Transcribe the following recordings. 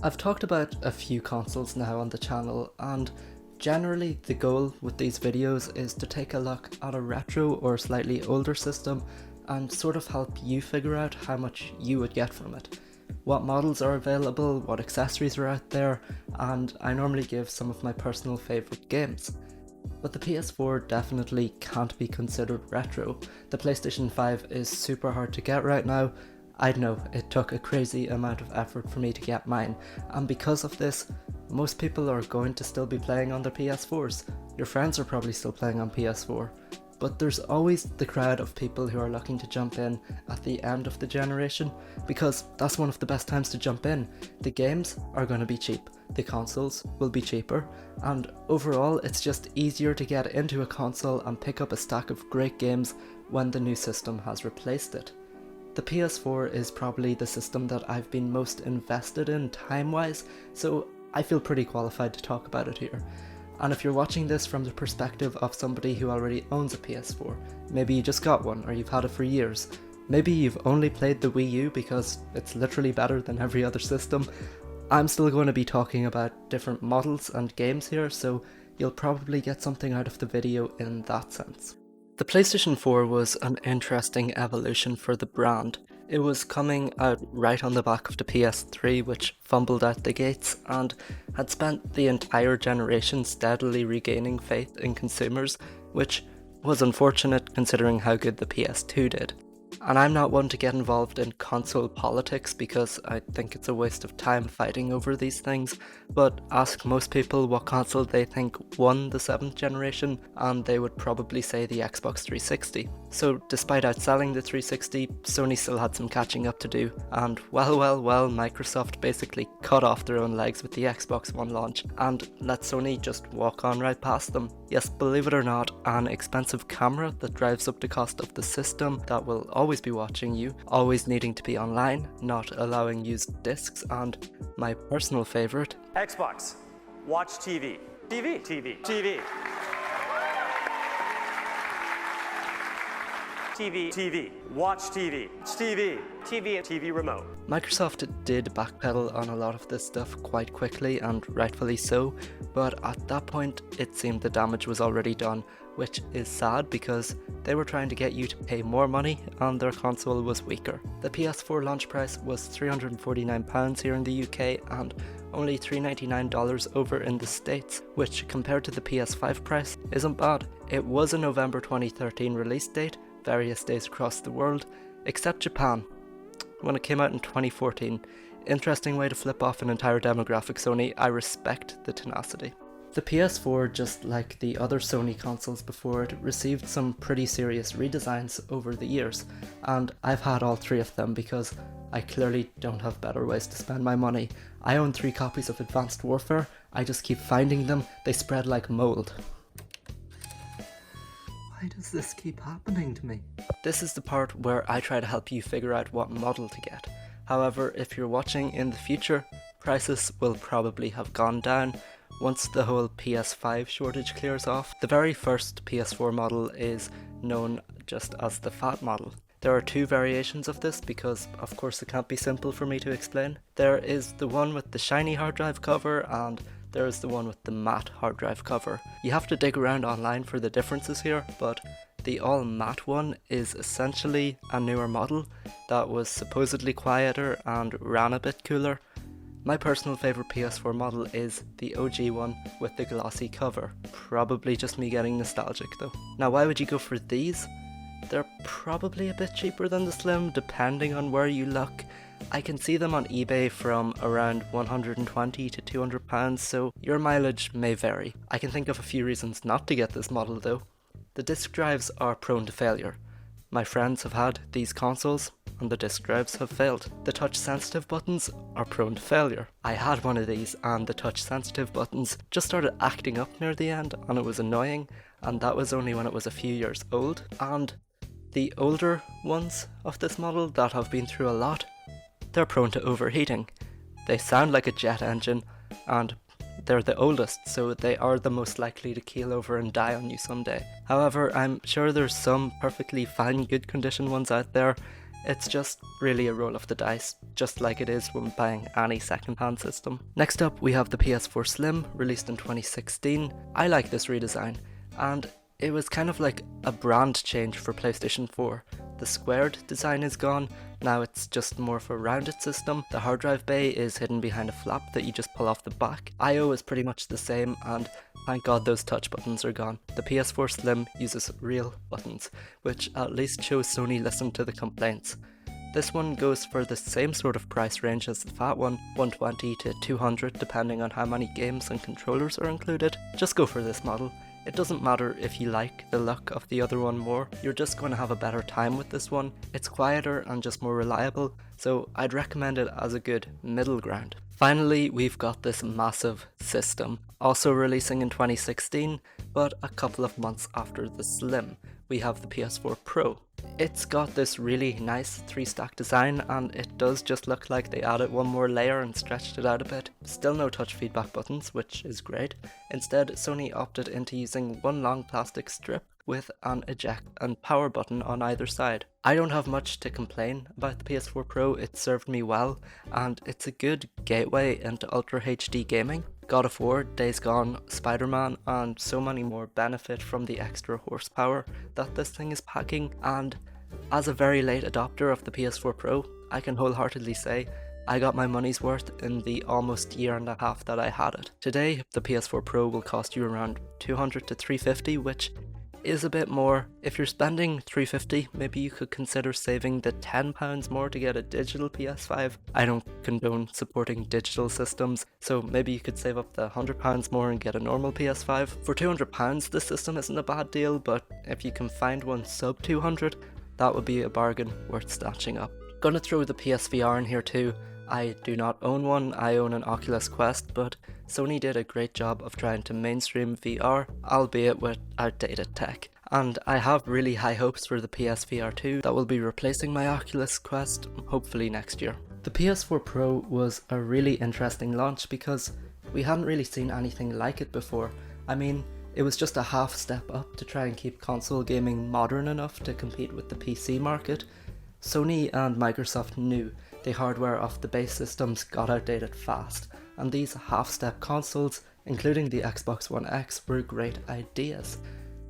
I've talked about a few consoles now on the channel, and generally the goal with these videos is to take a look at a retro or slightly older system and sort of help you figure out how much you would get from it. What models are available, what accessories are out there, and I normally give some of my personal favourite games. But the PS4 definitely can't be considered retro. The PlayStation 5 is super hard to get right now. I know, it took a crazy amount of effort for me to get mine, and because of this, most people are going to still be playing on their PS4s. Your friends are probably still playing on PS4. But there's always the crowd of people who are looking to jump in at the end of the generation, because that's one of the best times to jump in. The games are going to be cheap, the consoles will be cheaper, and overall it's just easier to get into a console and pick up a stack of great games when the new system has replaced it. The PS4 is probably the system that I've been most invested in time-wise, so I feel pretty qualified to talk about it here. And if you're watching this from the perspective of somebody who already owns a PS4, maybe you just got one or you've had it for years, maybe you've only played the Wii U because it's literally better than every other system, I'm still going to be talking about different models and games here, so you'll probably get something out of the video in that sense. The PlayStation 4 was an interesting evolution for the brand. It was coming out right on the back of the PS3, which fumbled out the gates and had spent the entire generation steadily regaining faith in consumers, which was unfortunate considering how good the PS2 did. And I'm not one to get involved in console politics because I think it's a waste of time fighting over these things, but ask most people what console they think won the 7th generation and they would probably say the Xbox 360. So despite outselling the 360, Sony still had some catching up to do, and well, Microsoft basically cut off their own legs with the Xbox One launch and let Sony just walk on right past them. Yes, believe it or not, an expensive camera that drives up the cost of the system that will always be watching you, always needing to be online, not allowing used discs, and my personal favourite, Xbox, watch TV. TV. Watch TV. TV remote. Microsoft did backpedal on a lot of this stuff quite quickly, and rightfully so, but at that point it seemed the damage was already done, which is sad because they were trying to get you to pay more money and their console was weaker. The PS4 launch price was £349 here in the UK and only $399 over in the States, which compared to the PS5 price isn't bad. It was a November 2013 release date, various days across the world, except Japan, when it came out in 2014. Interesting way to flip off an entire demographic, Sony. I respect the tenacity. The PS4, just like the other Sony consoles before it, received some pretty serious redesigns over the years, and I've had all three of them because I clearly don't have better ways to spend my money. I own 3 copies of Advanced Warfare, I just keep finding them, they spread like mold. Why does this keep happening to me? This is the part where I try to help you figure out what model to get. However, if you're watching in the future, prices will probably have gone down once the whole PS5 shortage clears off. The very first PS4 model is known just as the fat model. There are 2 variations of this because of course it can't be simple for me to explain. There is the one with the shiny hard drive cover and there is the one with the matte hard drive cover. You have to dig around online for the differences here, but the all matte one is essentially a newer model that was supposedly quieter and ran a bit cooler. My personal favourite PS4 model is the OG one with the glossy cover. Probably just me getting nostalgic though. Now why would you go for these? They're probably a bit cheaper than the Slim depending on where you look. I can see them on eBay from around £120 to £200, so your mileage may vary. I can think of a few reasons not to get this model though. The disk drives are prone to failure. My friends have had these consoles and the disk drives have failed. The touch sensitive buttons are prone to failure. I had one of these and the touch sensitive buttons just started acting up near the end and it was annoying, and that was only when it was a few years old. And the older ones of this model that have been through a lot, they're prone to overheating. They sound like a jet engine and they're the oldest, so they are the most likely to keel over and die on you someday. However, I'm sure there's some perfectly fine good condition ones out there. It's just really a roll of the dice, just like it is when buying any second-hand system. Next up we have the PS4 Slim, released in 2016. I like this redesign, and it was kind of like a brand change for PlayStation 4. The squared design is gone, now it's just more of a rounded system. The hard drive bay is hidden behind a flap that you just pull off the back. I/O is pretty much the same, and thank god those touch buttons are gone. The PS4 Slim uses real buttons, which at least shows Sony listened to the complaints. This one goes for the same sort of price range as the fat one, 120 to 200 depending on how many games and controllers are included. Just go for this model. It doesn't matter if you like the look of the other one more, you're just going to have a better time with this one. It's quieter and just more reliable, so I'd recommend it as a good middle ground. Finally, we've got this massive system, also releasing in 2016, but a couple of months after the Slim. We have the PS4 Pro. It's got this really nice 3-stack design, and it does just look like they added one more layer and stretched it out a bit. Still no touch feedback buttons, which is great. Instead, Sony opted into using one long plastic strip with an eject and power button on either side. I don't have much to complain about the PS4 Pro. It served me well, and it's a good gateway into Ultra HD gaming. God of War, Days Gone, Spider-Man, and so many more benefit from the extra horsepower that this thing is packing, and as a very late adopter of the PS4 Pro, I can wholeheartedly say I got my money's worth in the almost year and a half that I had it. Today, the PS4 Pro will cost you around $200 to $350, which is a bit more. If you're spending $350, maybe you could consider saving the £10 more to get a digital PS5. I don't condone supporting digital systems, so maybe you could save up the £100 more and get a normal PS5. For £200, this system isn't a bad deal, but if you can find one sub 200, that would be a bargain worth snatching up. Gonna throw the PSVR in here too. I do not own one, I own an Oculus Quest, but Sony did a great job of trying to mainstream VR, albeit with outdated tech. And I have really high hopes for the PSVR 2 that will be replacing my Oculus Quest, hopefully next year. The PS4 Pro was a really interesting launch because we hadn't really seen anything like it before. I mean, it was just a half step up to try and keep console gaming modern enough to compete with the PC market. Sony and Microsoft knew the hardware of the base systems got outdated fast, and these half-step consoles, including the Xbox One X, were great ideas.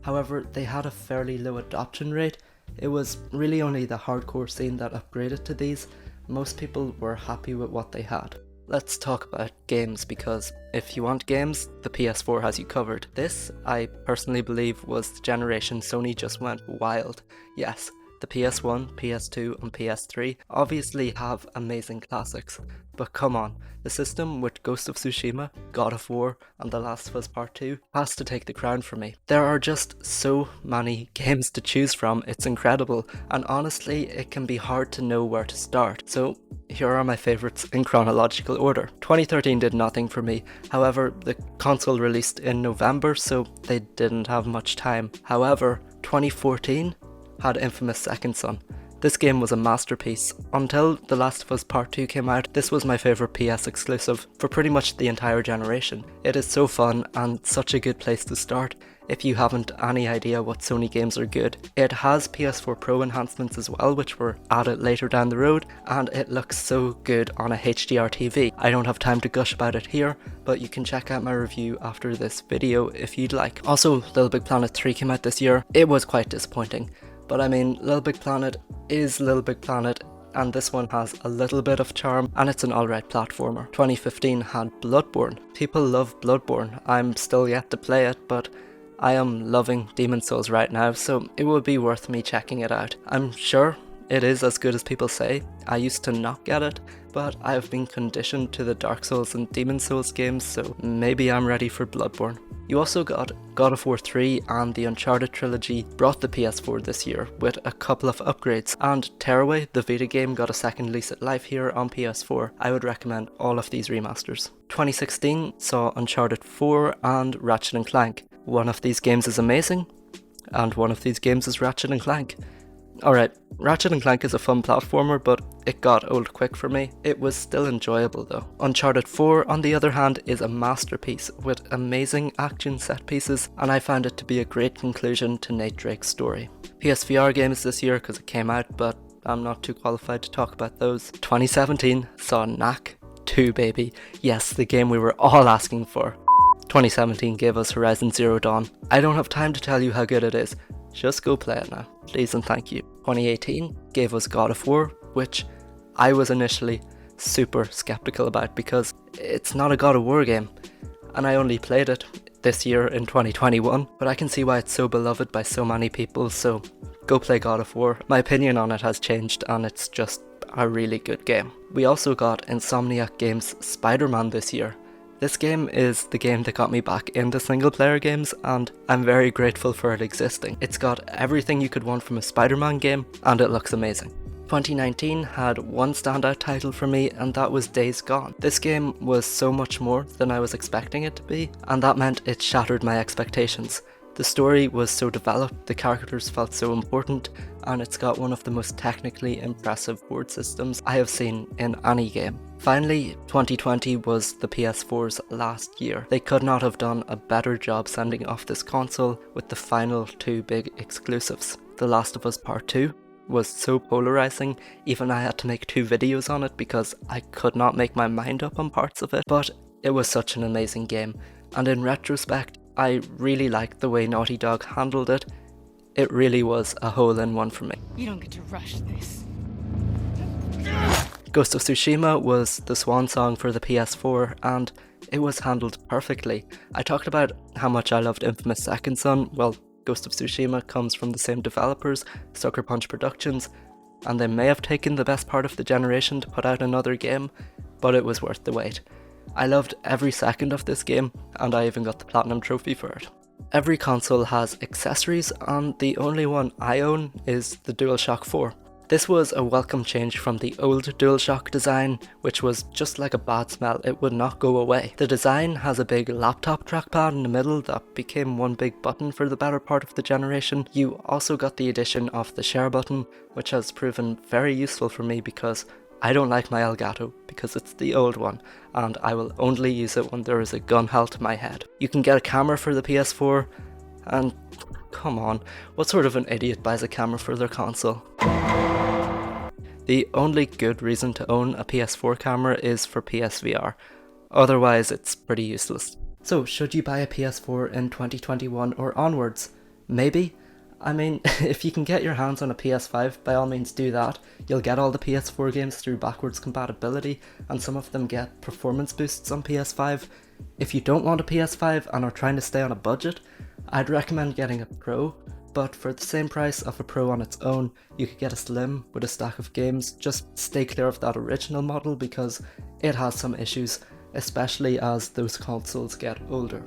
However, they had a fairly low adoption rate. It was really only the hardcore scene that upgraded to these. Most people were happy with what they had. Let's talk about games, because if you want games, the PS4 has you covered. This, I personally believe, was the generation Sony just went wild. Yes, the PS1, PS2 and PS3 obviously have amazing classics, but come on, the system with Ghost of Tsushima, God of War and The Last of Us Part 2 has to take the crown for me. There are just so many games to choose from, it's incredible, and honestly it can be hard to know where to start. So here are my favourites in chronological order. 2013 did nothing for me, however the console released in November so they didn't have much time. However, 2014 had infamous Second Son. This game was a masterpiece. Until The Last of Us Part 2 came out, this was my favourite PS exclusive for pretty much the entire generation. It is so fun and such a good place to start if you haven't any idea what Sony games are good. It has PS4 Pro enhancements as well, which were added later down the road, and it looks so good on a HDR TV. I don't have time to gush about it here, but you can check out my review after this video if you'd like. Also, Little Big Planet 3 came out this year. It was quite disappointing. But I mean, Little Big Planet is Little Big Planet, and this one has a little bit of charm, and it's an alright platformer. 2015 had Bloodborne. People love Bloodborne. I'm still yet to play it, but I am loving Demon's Souls right now, so it would be worth me checking it out. I'm sure it is as good as people say. I used to not get it, but I've been conditioned to the Dark Souls and Demon's Souls games, so maybe I'm ready for Bloodborne. You also got God of War 3 and the Uncharted trilogy brought the PS4 this year with a couple of upgrades, and Tearaway, the Vita game, got a second lease at life here on PS4. I would recommend all of these remasters. 2016 saw Uncharted 4 and Ratchet & Clank. One of these games is amazing, and one of these games is Ratchet & Clank. Alright, Ratchet & Clank is a fun platformer, but it got old quick for me. It was still enjoyable though. Uncharted 4, on the other hand, is a masterpiece with amazing action set pieces, and I found it to be a great conclusion to Nate Drake's story. PSVR games this year because it came out, but I'm not too qualified to talk about those. 2017 saw Knack 2, baby. Yes, the game we were all asking for. 2017 gave us Horizon Zero Dawn. I don't have time to tell you how good it is. Just go play it now, please and thank you. 2018 gave us God of War, which I was initially super skeptical about because it's not a God of War game, and I only played it this year in 2021, but I can see why it's so beloved by so many people, so go play God of War. My opinion on it has changed and it's just a really good game. We also got Insomniac Games' Spider-Man this year. This game is the game that got me back into single player games and I'm very grateful for it existing. It's got everything you could want from a Spider-Man game and it looks amazing. 2019 had one standout title for me and that was Days Gone. This game was so much more than I was expecting it to be and that meant it shattered my expectations. The story was so developed, the characters felt so important, and it's got one of the most technically impressive board systems I have seen in any game. Finally, 2020 was the PS4's last year. They could not have done a better job sending off this console with the final two big exclusives. The Last of Us Part 2 was so polarizing, even I had to make 2 videos on it because I could not make my mind up on parts of it, but it was such an amazing game, and in retrospect, I really liked the way Naughty Dog handled it. It really was a hole-in-one for me. You don't get to rush this. Ghost of Tsushima was the swan song for the PS4 and it was handled perfectly. I talked about how much I loved Infamous Second Son. Well, Ghost of Tsushima comes from the same developers, Sucker Punch Productions, and they may have taken the best part of the generation to put out another game, but it was worth the wait. I loved every second of this game, and I even got the Platinum Trophy for it. Every console has accessories, and the only one I own is the DualShock 4. This was a welcome change from the old DualShock design, which was just like a bad smell, it would not go away. The design has a big laptop trackpad in the middle that became one big button for the better part of the generation. You also got the addition of the share button, which has proven very useful for me because I don't like my Elgato because it's the old one and I will only use it when there is a gun held to my head. You can get a camera for the PS4 and come on, what sort of an idiot buys a camera for their console? The only good reason to own a PS4 camera is for PSVR, otherwise it's pretty useless. So should you buy a PS4 in 2021 or onwards? Maybe. I mean, if you can get your hands on a PS5, by all means do that. You'll get all the PS4 games through backwards compatibility, and some of them get performance boosts on PS5. If you don't want a PS5 and are trying to stay on a budget, I'd recommend getting a Pro, but for the same price of a Pro on its own, you could get a Slim with a stack of games. Just stay clear of that original model because it has some issues, especially as those consoles get older.